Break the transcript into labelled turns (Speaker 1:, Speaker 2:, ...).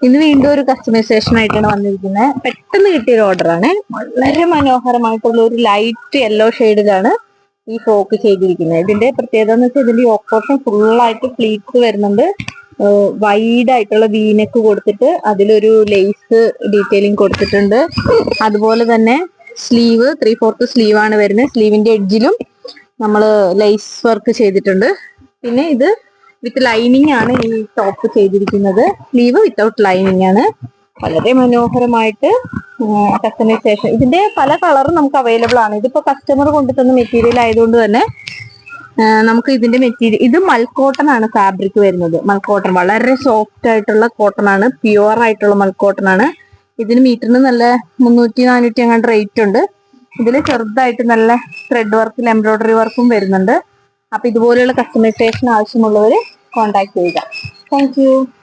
Speaker 1: ഇന്ന് വീണ്ടും ഒരു കസ്റ്റമൈസേഷൻ ആയിട്ടാണ് വന്നിരിക്കുന്നത്. പെട്ടെന്ന് കിട്ടിയൊരു ഓർഡറാണ്. വളരെ മനോഹരമായിട്ടുള്ള ഒരു ലൈറ്റ് യെല്ലോ ഷെയ്ഡിലാണ് ഈ ഫ്രോക്ക് ചെയ്തിരിക്കുന്നത്. ഇതിന്റെ പ്രത്യേകത എന്ന് വെച്ചാൽ ഇതിന്റെ യോക്ക് പോർഷൻ ഫുള്ളായിട്ട് ഫ്ലീറ്റ്സ് വരുന്നുണ്ട്. വൈഡ് ആയിട്ടുള്ള വീനെക്ക് കൊടുത്തിട്ട് അതിലൊരു ലേസ് ഡീറ്റെയിലിംഗ് കൊടുത്തിട്ടുണ്ട്. അതുപോലെ തന്നെ സ്ലീവ് 3/4 സ്ലീവ് ആണ് വരുന്നത്. സ്ലീവിന്റെ എഡ്ജിലും നമ്മൾ ലേസ് വർക്ക് ചെയ്തിട്ടുണ്ട്. പിന്നെ ഇത് വിത്ത് ലൈനിങ് ആണ് ഈ ടോപ്പ് ചെയ്തിരിക്കുന്നത്. സ്ലീവ് വിത്തൗട്ട് ലൈനിങ് ആണ്. വളരെ മനോഹരമായിട്ട് കസ്റ്റമൈസേഷൻ. ഇതിന്റെ പല കളറും നമുക്ക് അവൈലബിൾ ആണ്. ഇതിപ്പോ കസ്റ്റമർ കൊണ്ടുതന്ന മെറ്റീരിയൽ ആയതുകൊണ്ട് തന്നെ നമുക്ക് ഇതിന്റെ മെറ്റീരിയൽ, ഇത് മൽക്കോട്ടൺ ആണ് ഫാബ്രിക് വരുന്നത്. മൽക്കോട്ടൺ വളരെ സോഫ്റ്റ് ആയിട്ടുള്ള കോട്ടൺ ആണ്, പ്യുവർ ആയിട്ടുള്ള മൽക്കോട്ടൺ ആണ്. ഇതിന് മീറ്ററിന് നല്ല 300-400 അങ്ങാണ്ട് റേറ്റ് ഉണ്ട്. ഇതിൽ ചെറുതായിട്ട് നല്ല ത്രെഡ് വർക്കിൽ എംബ്രോയിഡറി വർക്കും വരുന്നുണ്ട്. അപ്പൊ ഇതുപോലെയുള്ള കസ്റ്റമൈസേഷൻ ആവശ്യമുള്ളവർ കോൺടാക്ട് ചെയ്യുക. Thank you.